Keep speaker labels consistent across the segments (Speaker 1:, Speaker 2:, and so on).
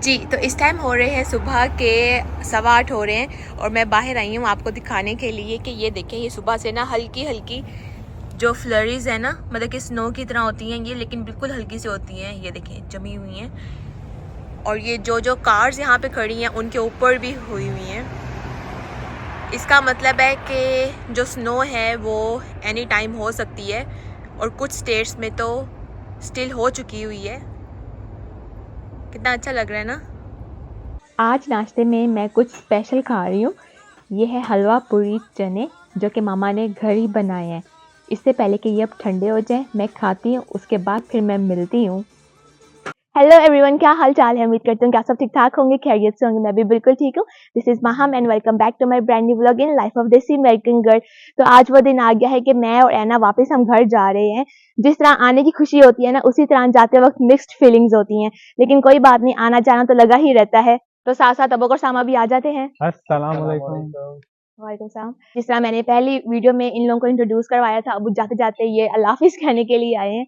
Speaker 1: जी, तो इस टाइम हो रहे हैं सुबह के 8:15 हो रहे हैं और मैं बाहर आई हूँ आपको दिखाने के लिए कि ये देखें, ये सुबह से ना हल्की हल्की जो फ्लरीज है ना, मतलब कि स्नो की तरह होती हैं ये, लेकिन बिल्कुल हल्की सी होती हैं। ये देखें जमी हुई हैं, और ये जो जो कार्स यहाँ पे खड़ी हैं उनके ऊपर भी हुई हुई हैं। इसका मतलब है कि जो स्नो है वो एनी टाइम हो सकती है, और कुछ स्टेट्स में तो स्टिल हो चुकी हुई है। कितना अच्छा लग रहा है ना।
Speaker 2: आज नाश्ते में मैं कुछ स्पेशल खा रही हूँ। ये है हलवा पूरी चने, जो कि मामा ने घर ही बनाए हैं। इससे पहले कि ये अब ठंडे हो जाएं, मैं खाती हूँ, उसके बाद फिर मैं मिलती हूँ। हेलो एवरीवन, क्या हाल चाल है? उम्मीद करती हूँ कि आप सब ठीक ठाक होंगे, खैरियत से होंगे। मैं भी बिल्कुल ठीक हूँ। This is Maham and welcome back to my brand new vlog in life of desi American girl. तो आज वो दिन आ गया है कि मैं और ऐना वापस हम घर जा रहे हैं। जिस तरह आने की खुशी होती है ना, उसी तरह जाते वक्त मिक्स्ड फीलिंग्स होती हैं, लेकिन कोई बात नहीं, आना जाना तो लगा ही रहता है। तो साथ साथ अबू और सामा भी आ जाते हैं।
Speaker 3: अस्सलाम वालेकुम।
Speaker 2: वालेकुम सलाम। जिस तरह मैंने पहली वीडियो में इन लोगों को इंट्रोड्यूस करवाया था, अब जाते जाते ये अल्लाह हाफिज कहने के लिए आए हैं।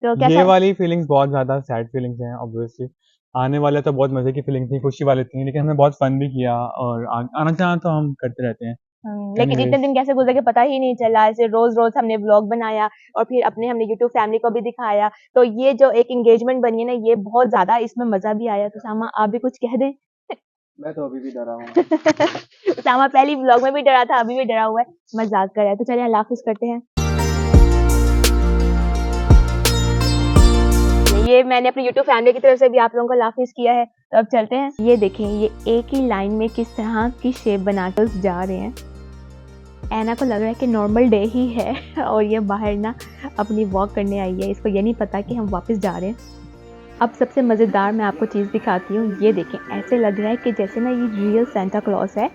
Speaker 2: तो
Speaker 3: ये
Speaker 2: कैसा?
Speaker 3: वाली फीलिंग्स बहुत ज़्यादा सैड फीलिंग्स हैं ऑब्वियसली। आने वाले तो बहुत मज़े की फीलिंग थी, खुशी वाली थी, लेकिन हमने बहुत फन भी किया और आना जाना तो हम करते रहते हैं।
Speaker 2: लेकिन इतने
Speaker 3: एनीवेज,
Speaker 2: दिन कैसे गुजर के पता ही नहीं चला। ऐसे रोज रोज हमने व्लॉग बनाया और फिर अपने हमने यूट्यूब फैमिली को भी दिखाया। तो ये जो एक एंगेजमेंट बनी है ना, ये बहुत ज्यादा इसमें मजा भी आया। तो सामा आप भी कुछ कह दें।
Speaker 4: मैं तो अभी भी डरा हूँ।
Speaker 2: सामा पहली व्लॉग में भी डरा था, अभी भी डरा हुआ है, मजाक कर रहा है। तो चलिए अल्लाह हाफिज करते हैं। ये मैंने अपनी यूट्यूब फैमिली की तरफ से भी आप लोगों को लाफिज किया है। तो अब चलते हैं। ये देखें, ये एक ही लाइन में किस तरह की शेप बनाकर जा रहे हैं। ऐना को लग रहा है कि नॉर्मल डे ही है और ये बाहर ना अपनी वॉक करने आई है। इसको ये नहीं पता कि हम वापस जा रहे हैं। अब सबसे मज़ेदार मैं आपको चीज़ दिखाती हूँ। ये देखें, ऐसे लग रहा है कि जैसे ना ये रियल सेंटा क्लॉस है,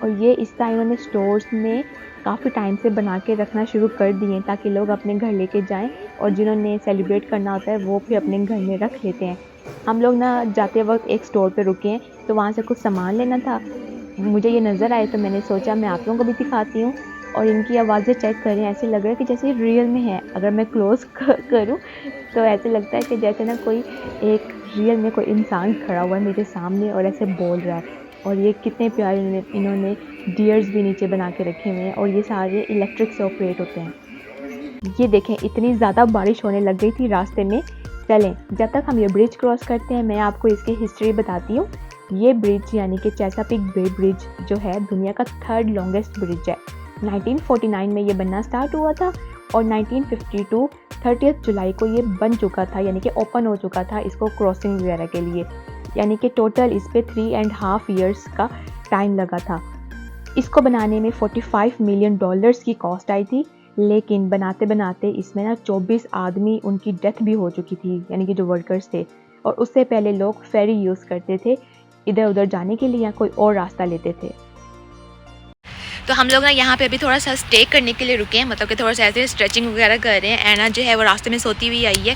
Speaker 2: और ये इस तरह इन्होंने स्टोर्स में काफ़ी टाइम से बना के रखना शुरू कर दिए ताकि लोग अपने घर लेके जाएं, और जिन्होंने सेलिब्रेट करना होता है वो फिर अपने घर में रख लेते हैं। हम लोग ना जाते वक्त एक स्टोर पे रुके हैं, तो वहाँ से कुछ सामान लेना था। मुझे ये नज़र आए तो मैंने सोचा मैं आप लोगों को भी दिखाती हूँ। और इनकी आवाज़ें चेक करें, ऐसे लग रहा है कि जैसे रियल में है। अगर मैं क्लोज करूँ तो ऐसे लगता है कि जैसे ना कोई एक रियल में कोई इंसान खड़ा हुआ है मेरे सामने और ऐसे बोल रहा है। और ये कितने प्यारे इन्होंने डियर्स भी नीचे बना के रखे हुए हैं, और ये सारे इलेक्ट्रिक से ऑपरेट होते हैं। ये देखें, इतनी ज़्यादा बारिश होने लग गई थी रास्ते में। चलें, जब तक हम ये ब्रिज क्रॉस करते हैं मैं आपको इसकी हिस्ट्री बताती हूँ। ये ब्रिज यानी कि चेसापीक बे ब्रिज जो है दुनिया का 3rd लॉन्गेस्ट ब्रिज है। 1949 में ये बनना स्टार्ट हुआ था, और 1952 30 जुलाई को ये बन चुका था, यानी कि ओपन हो चुका था इसको क्रॉसिंग वगैरह के लिए। यानी कि टोटल इस पे 3.5 ईयर्स का टाइम लगा था। इसको बनाने में $45 मिलियन की कॉस्ट आई थी, लेकिन बनाते बनाते इसमें ना 24 आदमी उनकी डेथ भी हो चुकी थी, यानी कि जो वर्कर्स थे। और उससे पहले लोग फेरी यूज़ करते थे इधर उधर जाने के लिए, या कोई और रास्ता लेते थे।
Speaker 1: तो हम लोग ना यहाँ पे अभी थोड़ा सा स्टे करने के लिए रुके हैं, मतलब कि थोड़ा सा ऐसे स्ट्रेचिंग वगैरह कर रहे हैं। ऐना जो है वो रास्ते में सोती हुई आई है।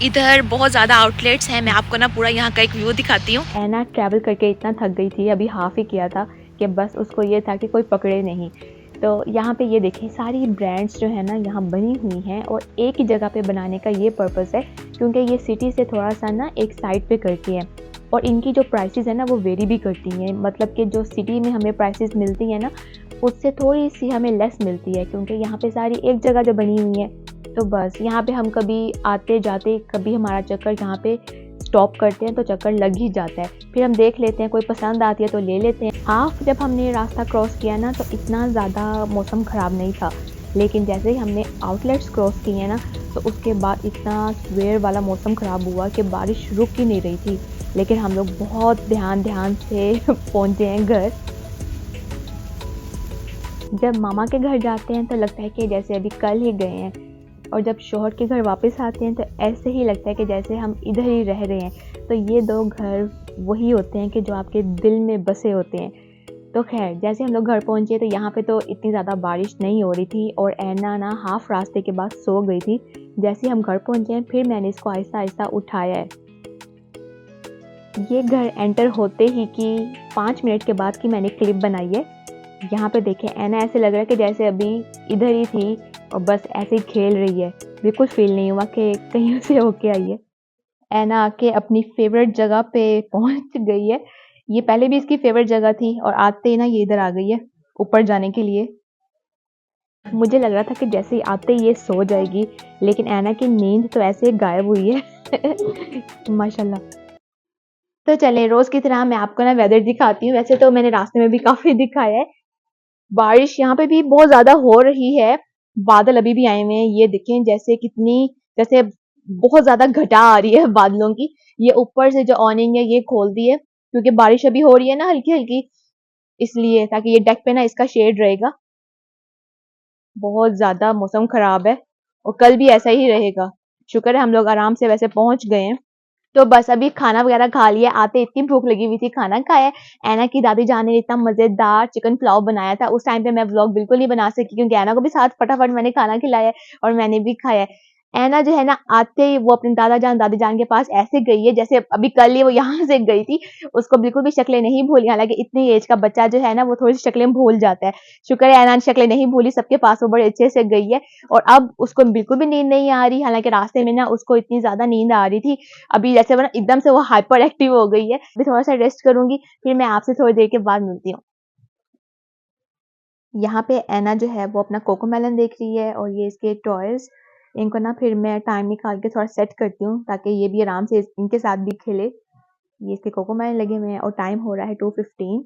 Speaker 1: इधर बहुत ज़्यादा आउटलेट्स हैं, मैं आपको ना पूरा यहाँ का एक व्यू दिखाती हूँ।
Speaker 2: ऐना ट्रैवल करके इतना थक गई थी, अभी हाफ ही किया था, कि बस उसको ये था कि कोई पकड़े नहीं। तो यहाँ पे ये देखें, सारी ब्रांड्स जो है ना यहाँ बनी हुई हैं, और एक ही जगह पे बनाने का ये पर्पस है क्योंकि ये सिटी से थोड़ा सा ना एक साइड पे करती है, और इनकी जो प्राइसेस है ना वो वेरी भी करती हैं। मतलब कि जो सिटी में हमें प्राइसेस मिलती हैं ना, उससे थोड़ी सी हमें लेस मिलती है, क्योंकि यहाँ पे सारी एक जगह जो बनी हुई है। तो बस यहाँ पे हम कभी आते जाते, कभी हमारा चक्कर यहाँ पे स्टॉप करते हैं तो चक्कर लग ही जाता है। फिर हम देख लेते हैं, कोई पसंद आती है तो ले लेते हैं। हाफ जब हमने रास्ता क्रॉस किया ना, तो इतना ज़्यादा मौसम ख़राब नहीं था, लेकिन जैसे ही हमने आउटलेट्स क्रॉस किए हैं ना, तो उसके बाद इतना सवेर वाला मौसम ख़राब हुआ कि बारिश रुक ही नहीं रही थी। लेकिन हम लोग बहुत ध्यान से पहुँचे हैं घर। जब मामा के घर जाते हैं तो लगता है कि जैसे अभी कल ही गए हैं, और जब शौहर के घर वापस आते हैं तो ऐसे ही लगता है कि जैसे हम इधर ही रह रहे हैं। तो ये दो घर वही होते हैं कि जो आपके दिल में बसे होते हैं। तो खैर, जैसे हम लोग घर पहुंचे तो यहाँ पे तो इतनी ज़्यादा बारिश नहीं हो रही थी, और ऐना ना हाफ रास्ते के बाद सो गई थी। जैसे हम घर पहुंचे हैं, फिर मैंने इसको आहिस्ता आहिस्ता उठाया है। ये घर एंटर होते ही की 5 मिनट के बाद की मैंने क्लिप बनाई है। यहाँ पे देखें, ऐना ऐसे लग रहा है कि जैसे अभी इधर ही थी और बस ऐसे ही खेल रही है। बिल्कुल फील नहीं हुआ कि कहीं से होके आई है। ऐना आके अपनी फेवरेट जगह पे पहुंच गई है। ये पहले भी इसकी फेवरेट जगह थी और आते ही ना ये इधर आ गई है ऊपर जाने के लिए। मुझे लग रहा था कि जैसे ही आते ही ये सो जाएगी, लेकिन ऐना की नींद तो ऐसे गायब हुई है माशाल्लाह। तो चले रोज की तरह मैं आपको ना वेदर दिखाती हूँ। वैसे तो मैंने रास्ते में भी काफी दिखाया है। बारिश यहाँ पे भी बहुत ज्यादा हो रही है, बादल अभी भी आए हुए हैं। ये देखें जैसे बहुत ज्यादा घटा आ रही है बादलों की। ये ऊपर से जो ऑनिंग है ये खोल दी है क्योंकि बारिश अभी हो रही है ना हल्की हल्की, इसलिए ताकि ये डेक पे ना इसका शेड रहेगा। बहुत ज्यादा मौसम खराब है और कल भी ऐसा ही रहेगा। शुक्र है हम लोग आराम से वैसे पहुंच गए हैं। तो बस अभी खाना वगैरह खा लिया, आते इतनी भूख लगी हुई थी, खाना खाया। ऐना की दादी जान ने इतना मजेदार चिकन पुलाव बनाया था। उस टाइम पे मैं व्लॉग बिल्कुल नहीं बना सकी क्योंकि ऐना को भी साथ फटाफट मैंने खाना खिलाया और मैंने भी खाया। ऐना जो है ना आते ही वो अपने दादी जान के पास ऐसे गई है जैसे अभी कल ही वो यहाँ से गई थी। उसको बिल्कुल भी शक्लें नहीं भूली, हालांकि इतनी एज का बच्चा जो है ना वो थोड़ी सी शक्लें भूल जाता है। शुक्र है ऐना ने शक्लें नहीं भूली, सबके पास वो बड़े अच्छे से गई है। और अब उसको बिल्कुल भी नींद नहीं आ रही, हालांकि रास्ते में ना उसको इतनी ज्यादा नींद आ रही थी। अभी जैसे वो ना एकदम से वो हाइपर एक्टिव हो गई है। अभी थोड़ा सा रेस्ट करूंगी, फिर मैं आपसे थोड़ी देर के बाद मिलती हूँ। यहाँ पे ऐना जो है वो अपना कोकोमेलन देख रही है और ये इसके टॉयज। इनको ना फिर मैं टाइम निकाल के थोड़ा सेट करती हूँ ताकि ये भी आराम से इनके साथ भी खेले। ये इसके कोकोमेलन लगे हुए हैं और टाइम हो रहा है 2:15।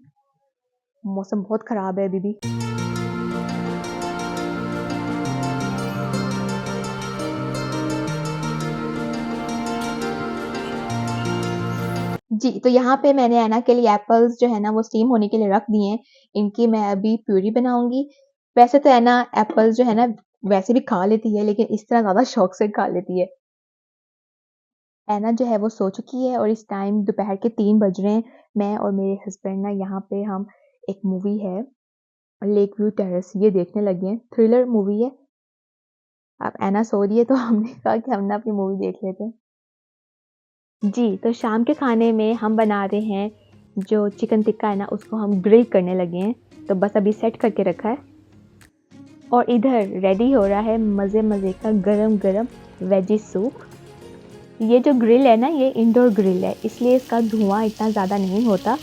Speaker 2: मौसम बहुत खराब है अभी भी। जी, तो यहाँ पे मैंने ऐना के लिए एप्पल्स जो है ना वो स्टीम होने के लिए रख दिए हैं। इनकी मैं अभी प्यूरी बनाऊंगी। वैसे तो ऐना एप्पल्स जो है ना वैसे भी खा लेती है, लेकिन इस तरह ज्यादा शौक से खा लेती है। ऐना जो है वो सो चुकी है और इस टाइम दोपहर के 3 बज रहे हैं। मैं और मेरे हस्बैंड ना यहाँ पे हम एक मूवी है लेक व्यू टेरेस ये देखने लगे हैं। थ्रिलर मूवी है। अब ऐना सो रही है तो हमने कहा कि हम ना अपनी मूवी देख लेते हैं। जी, तो शाम के खाने में हम बना रहे हैं जो चिकन टिक्का है ना उसको हम ग्रिल करने लगे हैं। तो बस अभी सेट करके रखा है और इधर रेडी हो रहा है मज़े मज़े का गरम गरम वेजी सूप। ये जो ग्रिल है ना ये इंडोर ग्रिल है, इसलिए इसका धुआं इतना ज़्यादा नहीं होता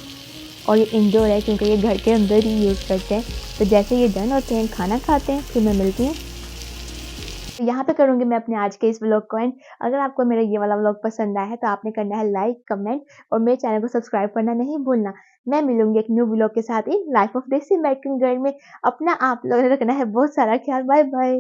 Speaker 2: और ये इंडोर है क्योंकि ये घर के अंदर ही यूज़ करते हैं। तो जैसे ये डन होते हैं खाना खाते हैं फिर मैं मिलती हूँ। तो यहाँ पे करूँगी मैं अपने आज के इस व्लॉग को एंड। अगर आपको मेरा ये वाला व्लॉग पसंद आया है तो आपने करना है लाइक, कमेंट और मेरे चैनल को सब्सक्राइब करना नहीं भूलना। मैं मिलूंगी एक न्यू व्लॉग के साथ ही life of desi American girl में। अपना आप लोगों ने रखना है बहुत सारा ख्याल। Bye bye.